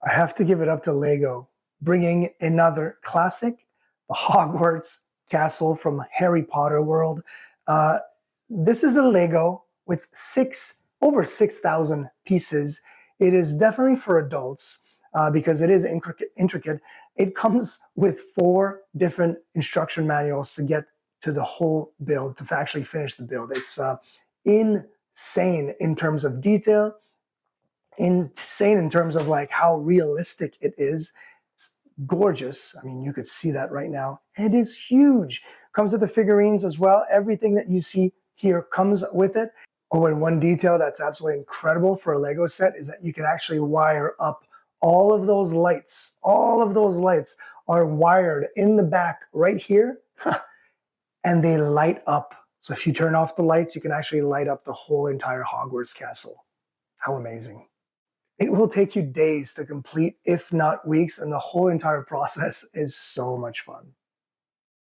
I have to give it up to Lego, bringing another classic, the Hogwarts castle from Harry Potter world. Uh, this is a Lego with over 6,000 pieces. It is definitely for adults because it is intricate. It comes with 4 different instruction manuals to get to the whole build, to actually finish the build. It's insane in terms of detail, insane in terms of like how realistic it is. It's gorgeous. I mean, you could see that right now. And it is huge. Comes with the figurines as well. Everything that you see here comes with it. Oh, and one detail that's absolutely incredible for a Lego set is that you can actually wire up all of those lights. All of those lights are wired in the back right here, and they light up. So if you turn off the lights, you can actually light up the whole entire Hogwarts castle. How amazing. It will take you days to complete, if not weeks, and the whole entire process is so much fun.